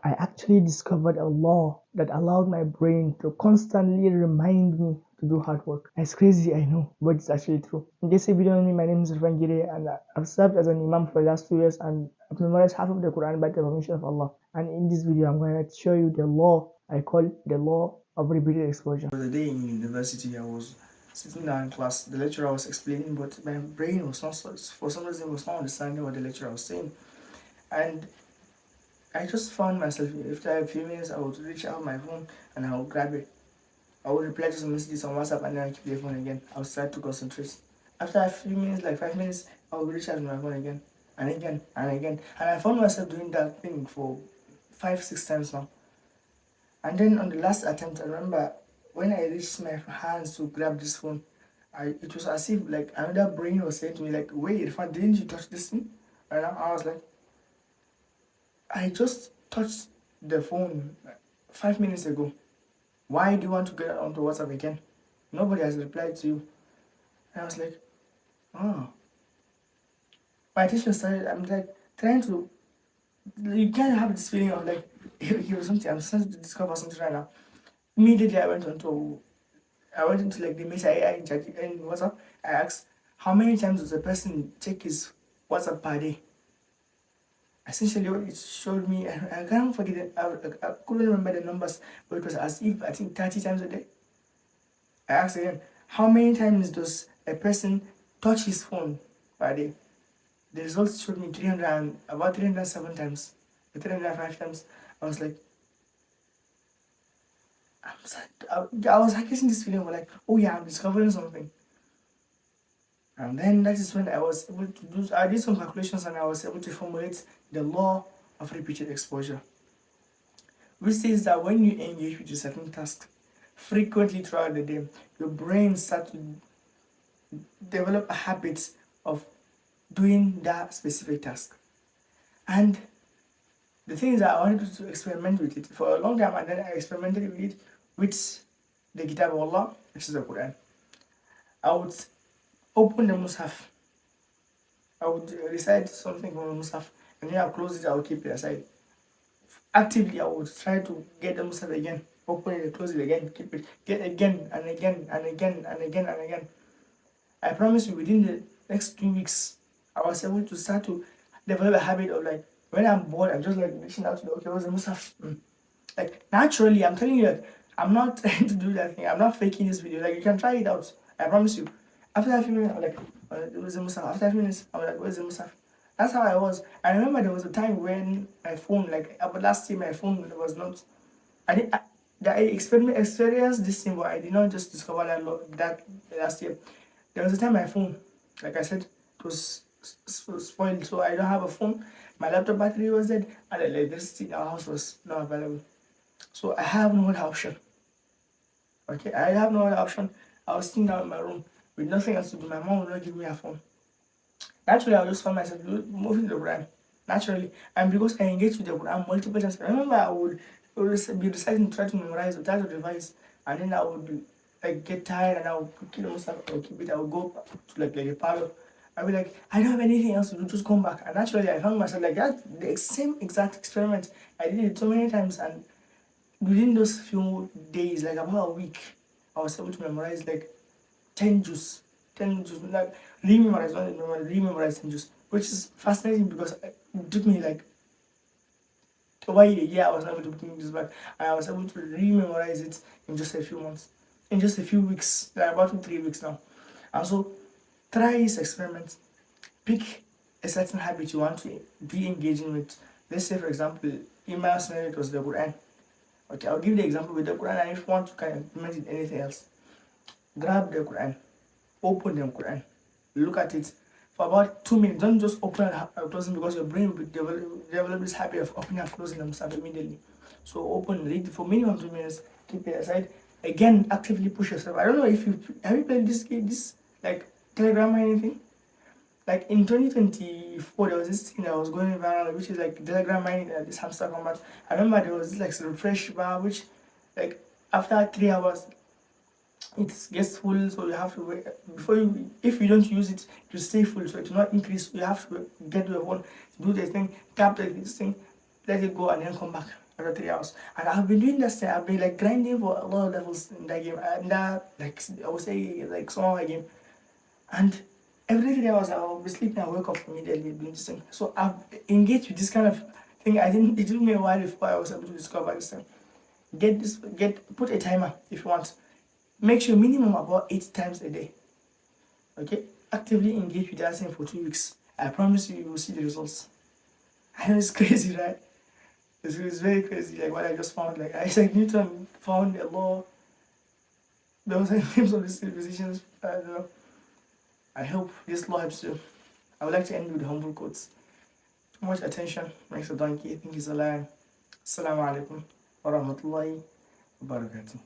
I actually discovered a law that allowed my brain to constantly remind me to do hard work. It's crazy, I know, but it's actually true. In case if you don't know me, my name is Irfan Girei, and I've served as an imam for the last 2 years, and I've memorized half of the Quran by the permission of Allah. And in this video, I'm going to show you the law I call the law of repeated exposure. The day in university, I was sitting down in class. The lecturer was explaining, but my brain was not, for some reason, was not understanding what the lecturer was saying. And I just found myself, after a few minutes, I would reach out my phone and I would grab it. I would reply to some messages on WhatsApp and then I keep the phone again. I would start to concentrate. After a few minutes, like 5 minutes, I would reach out my phone again and again and again. And I found myself doing that thing for 5-6 times now. And then on the last attempt, I remember when I reached my hands to grab this phone, it was as if like another brain was saying to me like, wait, Irfan, didn't you touch this thing? And I was like, I just touched the phone 5 minutes ago. Why do you want to get onto WhatsApp again? Nobody has replied to you. And I was like, oh. My attention started, I'm like trying to, you can't have this feeling of like, here was something, I'm starting to discover something right now. Immediately I went into like the Meta AI in WhatsApp. I asked, how many times does a person check his WhatsApp per day? Essentially, what it showed me, I can't forget it, I couldn't remember the numbers, but it was as if I think 30 times a day. I asked again, how many times does a person touch his phone per day? The results showed me about 307 times, 305 times. I was like, I was getting this feeling of like, oh yeah, I'm discovering something. And then that is when I was able to I did some calculations and I was able to formulate the law of repeated exposure, which says that when you engage with a certain task frequently throughout the day, your brain starts to develop a habit of doing that specific task. And the thing is that I wanted to experiment with it for a long time, and then I experimented with it with the Kitab of Allah, which is the Quran. I would open the Mus'haf. I would recite something from the Mus'haf, and then I'll close it, I'll keep it aside. Actively, I would try to get the Mus'haf again, open it, close it again, keep it, get again and again and again and again and again. I promise you, within the next 2 weeks, I was able to start to develop a habit of like, when I'm bored, I'm just like reaching out to the, okay, what's the Mus'haf? Like, naturally, I'm telling you that I'm not trying to do that thing. I'm not faking this video. Like, you can try it out. I promise you. After a few minutes, I'm like, where's the Mus'haf? After a few minutes, I'm like, where's the Mus'haf? That's how I was. I remember there was a time when my phone, like, about last year, my phone was not, I experienced this thing, but I did not just discover that last year. There was a time my phone, like I said, it was spoiled, so I don't have a phone. My laptop battery was dead, and the electricity in our house was not available. So I have no other option. Okay, I have no other option. I was sitting down in my room with nothing else to do. My mom would not give me a phone. Naturally, I would just find myself moving the Quran. Naturally, and because I engaged with the Quran multiple times, I remember I would be reciting, try to memorize, or try to revise, and then I would like get tired and I would keep the Muslim, I would keep it. I would go to like a parlor. I'd be like, I don't have anything else to do, just come back. And naturally, I found myself like that. The same exact experiment. I did it so many times, and within those few days, like about a week, I was able to memorize like 10 juice, like rememorize 10 juice, which is fascinating because it took me like over a year. I was not able to bring this back, and I was able to rememorize it in just a few months, in just a few weeks, like about 3 weeks now. And so, try this experiment. Pick a certain habit you want to be engaging with. Let's say, for example, in my scenario, it was the Quran. Okay, I'll give the example with the Quran, and if you want to kind of implement it anything else, grab the Quran, open the Quran, look at it for about 2 minutes. Don't just open and close it, because your brain will develop this habit of opening and closing themselves immediately. So open, read for minimum 2 minutes, keep it aside. Again, actively push yourself. I don't know if you have you played this game, this like Telegram or anything. Like in 2024, there was this thing that was going viral, which is like Telegram mining, this hamster combat. I remember there was this like refresh bar, which like after 3 hours, it gets full, so you have to wait before you. If you don't use it, to stay full, so it will not increase. You have to get to your phone, do the thing, tap this thing, let it go, and then come back. after 3 hours. And I've been doing that thing. I've been like grinding for a lot of levels in that game. And that, like, I would say, like, small game. And every 3 hours I'll be sleeping and wake up immediately doing this thing. So I've engaged with this kind of thing. It took me a while before I was able to discover this thing. Put a timer if you want. Make sure minimum about 8 times a day. Okay? Actively engage with that thing for 2 weeks. I promise you, you will see the results. I know it's crazy, right? It's very crazy, like what I just found. Like Isaac Newton found a law. There was names of these physicians. I don't know. I hope this law helps you. I would like to end with humble quotes. Too much attention makes a donkey think he's a lion. Assalamu alaikum wa rahmatullahi wa barakatuh.